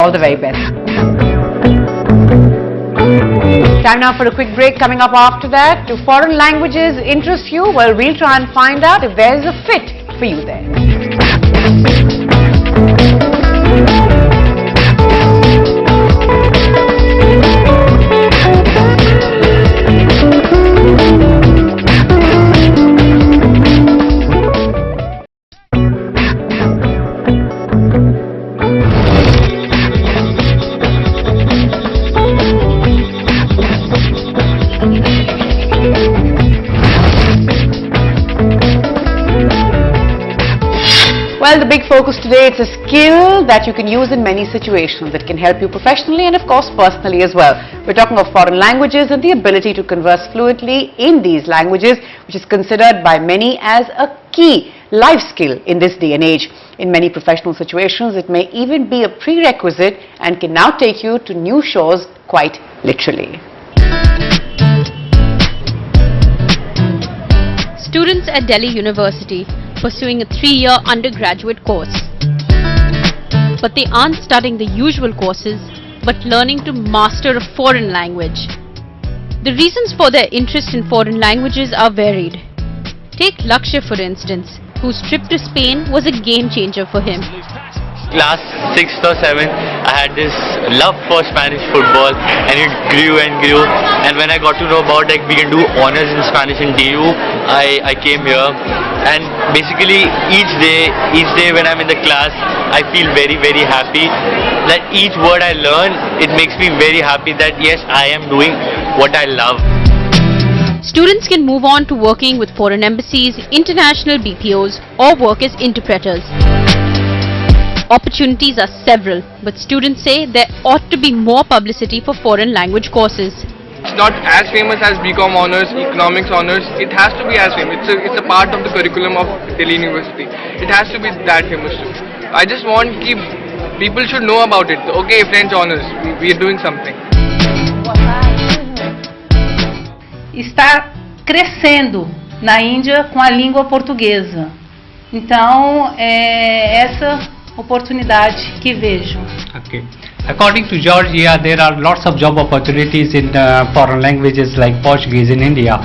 All the very best. Time now for a quick break. Coming up after that, do foreign languages interest you? Well, we'll try and find out if there's a fit for you there. Well, the big focus today, it's a skill that you can use in many situations. It can help you professionally and of course personally as well. We're talking of foreign languages and the ability to converse fluently in these languages, which is considered by many as a key life skill in this day and age. In many professional situations, it may even be a prerequisite and can now take you to new shores quite literally. Students at Delhi University pursuing a 3-year undergraduate course. But they aren't studying the usual courses, but learning to master a foreign language. The reasons for their interest in foreign languages are varied. Take Lakshya for instance, whose trip to Spain was a game changer for him. Class 6th or 7th, I had this love for Spanish football and it grew and grew, and when I got to know about like we can do honors in Spanish in DU, I came here, and basically each day when I'm in the class, I feel very happy that each word I learn, it makes me very happy that yes, I am doing what I love. Students can move on to working with foreign embassies, international BPOs or work as interpreters. Opportunities are several, but students say there ought to be more publicity for foreign language courses. It's not as famous as BCom honors, economics honors. It has to be as famous. It's a part of the curriculum of Delhi University. It has to be that famous too. I just want people should know about it. Okay, French honors, we are doing something. Está crescendo na Índia com a língua portuguesa. Então, essa oportunidade que vejo. Okay. According to Georgia, there are lots of job opportunities in foreign languages like Portuguese in India.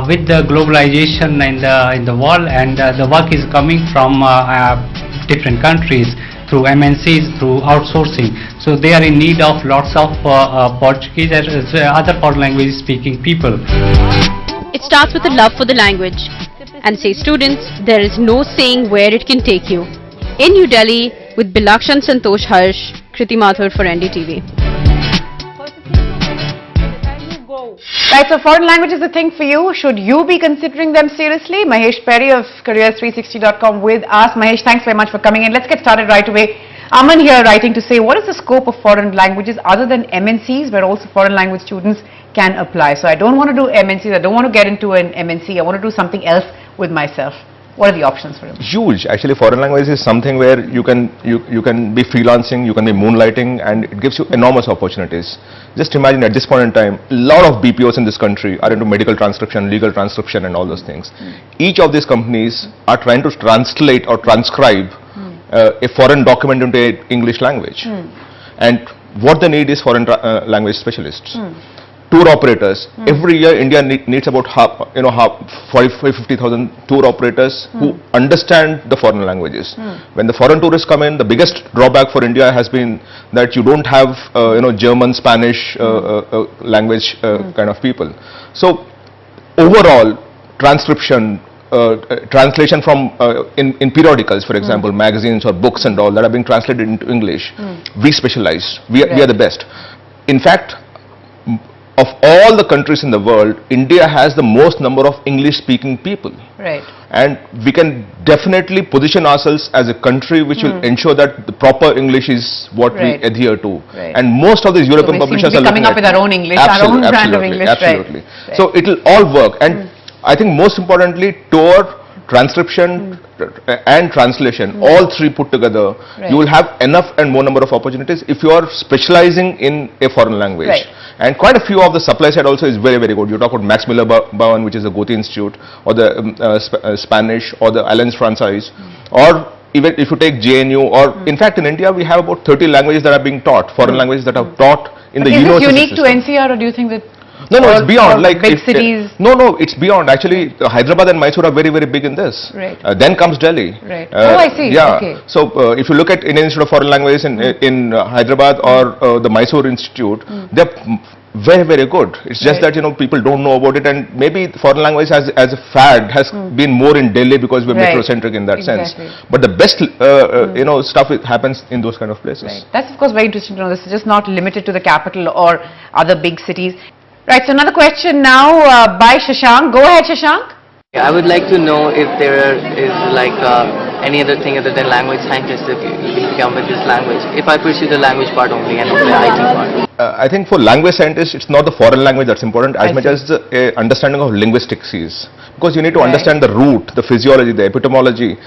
With the globalization in the world, and the work is coming from different countries through MNCs, through outsourcing. So they are in need of lots of Portuguese and other foreign language speaking people. It starts with a love for the language. And say students, there is no saying where it can take you. In New Delhi, with Bilakshan Santosh Harsh, Kriti Mathur for NDTV. Right, so foreign language is a thing for you. Should you be considering them seriously? Mahesh Perry of careers360.com with us. Mahesh, thanks very much for coming in. Let's get started right away. Aman here writing to say, what is the scope of foreign languages other than MNCs where also foreign language students can apply? So I don't want to do MNCs, I don't want to get into an MNC, I want to do something else with myself. What are the options for him? Huge. Actually, foreign language is something where you can be freelancing, you can be moonlighting, and it gives you enormous opportunities. Just imagine at this point in time, a lot of BPOs in this country are into medical transcription, legal transcription and all those things. Each of these companies are trying to translate or transcribe a foreign document into English language. And what they need is foreign language specialists. Tour operators. Every year India needs about 40,000-50,000 tour operators who understand the foreign languages. When the foreign tourists come in, the biggest drawback for India has been that you don't have German, Spanish language kind of people. So overall transcription, translation from in periodicals, for example, magazines or books and all that are being translated into English. We specialize. We are the best. In fact, of all the countries in the world, India has the most number of English-speaking people. Right. And we can definitely position ourselves as a country which will ensure that the proper English is what we adhere to. And most of these European publishers are coming up with our own English, our own brand of English. Absolutely. So it will all work. And I think most importantly, tour, transcription and translation, all three put together, you will have enough and more number of opportunities if you are specializing in a foreign language. And quite a few of the supply side also is very good. You talk about Max Miller Bowen, which is a Goethe Institute, or the Spanish, or the Alliance Francaise, or even if you take JNU or in fact in India we have about 30 languages that are being taught, foreign languages that are taught in the university Is this unique system. to NCR, or do you think that No, no, it's beyond. Like big cities. No, it's beyond. Actually, Hyderabad and Mysore are very, very big in this. Right. Then comes Delhi. Right. I see. Yeah. Okay. So if you look at Indian Institute of Foreign Languages in Hyderabad or the Mysore Institute, they're very, very good. It's just that people don't know about it, and maybe foreign language as a fad has been more in Delhi because we're metrocentric in that sense. But the best stuff happens in those kind of places. Right. That's of course very interesting to know. This is just not limited to the capital or other big cities. Right, so another question now by Shashank. Go ahead, Shashank. I would like to know if there is like any other thing other than language scientist if you will become with this language. If I pursue the language part only and not the IT part. I think for language scientists, it's not the foreign language that's important as much as the understanding of linguistics is. Because you need to understand the root, the physiology, the epistemology.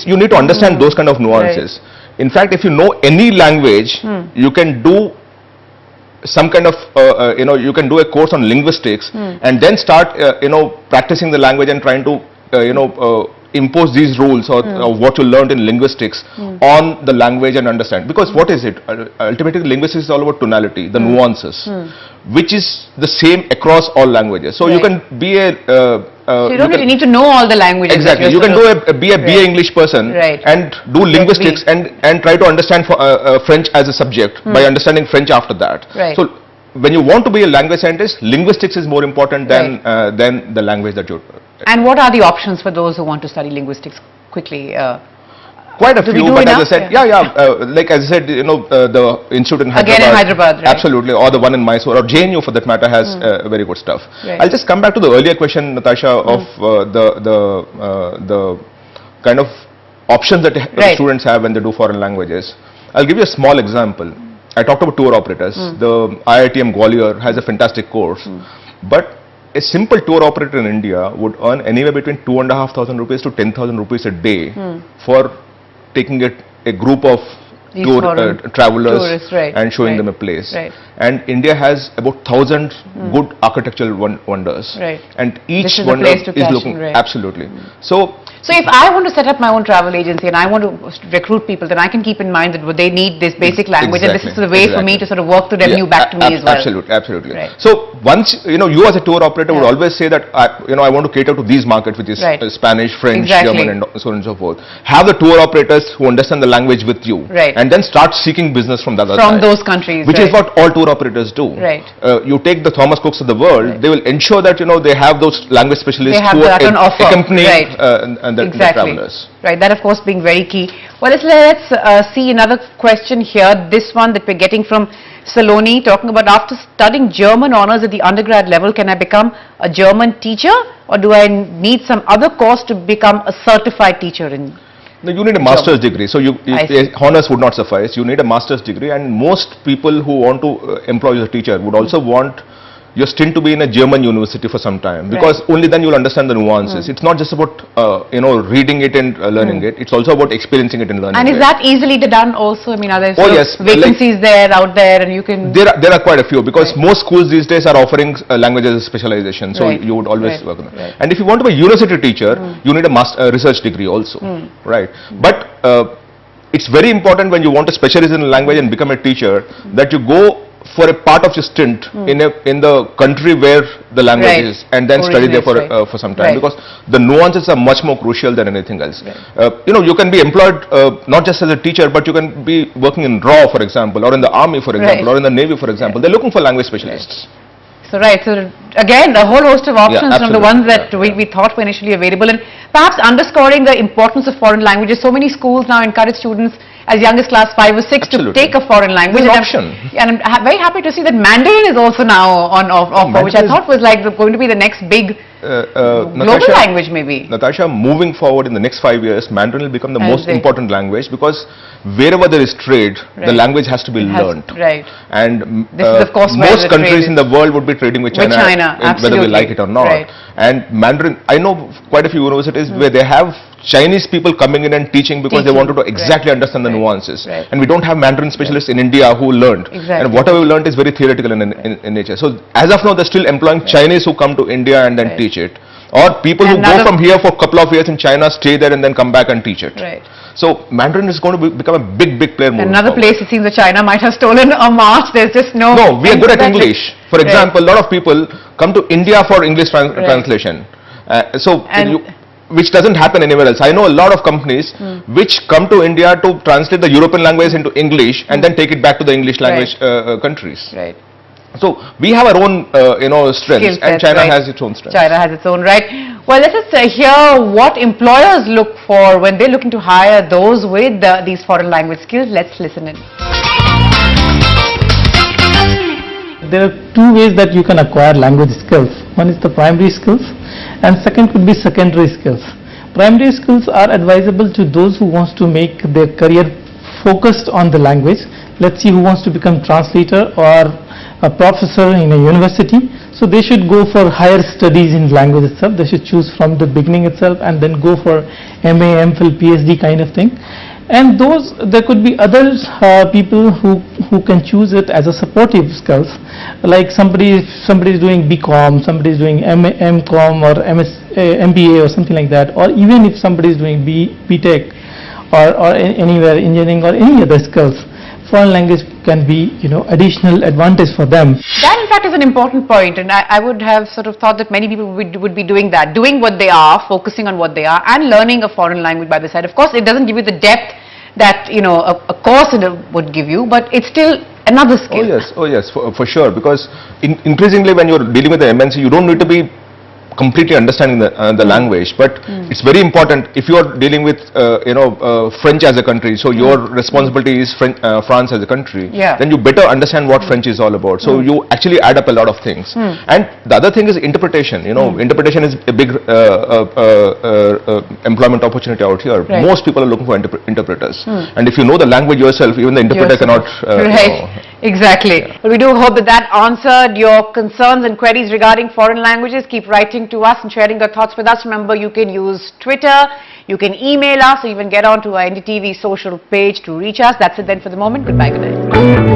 You need to understand those kind of nuances. In fact, if you know any language, you can do some kind of you can do a course on linguistics and then start practicing the language and trying to impose these rules or what you learned in linguistics on the language and understand. Because what is it? Ultimately, linguistics is all about tonality, the nuances, which is the same across all languages. So you can be a so you don't really need to know all the languages. Exactly. You can be a BA English person and do linguistics and try to understand French as a subject by understanding French after that. So when you want to be a language scientist, linguistics is more important than the language that you. And what are the options for those who want to study linguistics quickly? Quite a few, but as I said, like as I said, the institute in Hyderabad. Again in Hyderabad, right? Absolutely, or the one in Mysore, or JNU for that matter has very good stuff. I'll just come back to the earlier question, Natasha, of the kind of options that students have when they do foreign languages. I'll give you a small example. I talked about tour operators. The IITM Gwalior has a fantastic course, but a simple tour operator in India would earn anywhere between 2,500 rupees to 10,000 rupees a day for taking a group of travelers and showing them a place. And India has about 1,000 good architectural wonders. And each wonder is looking absolutely. So if I want to set up my own travel agency and I want to recruit people, then I can keep in mind that they need this basic language and this is the way for me to sort of work the revenue back to me as well. Absolutely. So once you as a tour operator would always say that I want to cater to these markets, which is Spanish, French, German, and so on and so forth. Have the tour operators who understand the language with you, and then start seeking business from the other side. From those countries, which is what all tour operators do. You take the Thomas Cooks of the world; they will ensure that they have those language specialists who accompany the travelers. That of course being very key. Well, let's see another question here. This one that we're getting from Saloni, talking about after studying German honors at the undergrad level, can I become a German teacher, or do I need some other course to become a certified teacher in? No, you need a master's degree. So honors would not suffice. You need a master's degree, and most people who want to employ you as a teacher would also want your stint to be in a German university for some time, because only then you will understand the nuances. It's not just about reading it and learning it. It's also about experiencing it and learning it. And is that easily done also? I mean, are there vacancies out there and you can... There are quite a few, because most schools these days are offering languages as a specialization, so you would always work on that. And if you want to be a university teacher, you need a research degree also, But it's very important when you want to specialize in a language and become a teacher that you go for a part of your stint in the country where the language is, and then study there for some time, because the nuances are much more crucial than anything else. You can be employed not just as a teacher, but you can be working in RAW, for example, or in the army, for example, or in the navy, for example. They're looking for language specialists. So again, a whole host of options from the ones that we thought were initially available, and perhaps underscoring the importance of foreign languages. So many schools now encourage students as young as class 5 or 6 to take a foreign language. And I'm very happy to see that Mandarin is also now on offer, which I thought was like going to be the next big global language maybe. Natasha, moving forward in the next 5 years, Mandarin will become the most important language, because wherever there is trade, the language has to be learned. And this is of course most countries in the world would be trading with China whether we like it or not. And Mandarin, I know quite a few universities where they have Chinese people coming in and teaching because they wanted to exactly understand the nuances. And we don't have Mandarin specialists in India who learned. And whatever we learned is very theoretical in nature. So as of now, they're still employing Chinese who come to India and then teach it. Or people who go Another- from here for a couple of years in China, stay there and then come back and teach it. Right. So Mandarin is going to become a big player moving Another forward. place it seems that China might have stolen a march. There's just no... No, we are good at Exactly. English. For example, a lot of people come to India for English translation. And- Which doesn't happen anywhere else. I know a lot of companies which come to India to translate the European language into English and then take it back to the English language countries. Right. So we have our own, strengths, Skill and sets, China right. has its own strengths. China has its own, right. Well, let us hear what employers look for when they're looking to hire those with these foreign language skills. Let's listen in. There are two ways that you can acquire language skills. One is the primary skills and second could be secondary skills. Primary skills are advisable to those who wants to make their career focused on the language. Let's see who wants to become translator or a professor in a university. So they should go for higher studies in language itself. They should choose from the beginning itself and then go for MA, MPhil, PhD kind of thing. And there could be other people who can choose it as a supportive skills, like somebody is doing BCom, somebody is doing MCom or MBA or something like that, or even if somebody is doing BTech or anywhere engineering or any other skills, foreign language can be additional advantage for them. That in fact is an important point, and I would have sort of thought that many people would be doing that, doing what they are, focusing on what they are and learning a foreign language by the side. Of course it doesn't give you the depth that a course would give you, but it's still another skill. Oh yes, for sure, because increasingly when you're dealing with the MNC, you don't need to be completely understanding the language, but it's very important if you are dealing with French as a country, so your responsibility is France as a country, then you better understand what French is all about. So you actually add up a lot of things. And the other thing is interpretation. Interpretation is a big employment opportunity out here. Right. Most people are looking for interpreters, and if you know the language yourself, even the interpreter cannot. Exactly. Well, we do hope that answered your concerns and queries regarding foreign languages. Keep writing to us and sharing your thoughts with us. Remember, you can use Twitter, you can email us, or even get on to our NDTV social page to reach us. That's it then for the moment. Goodbye, good night.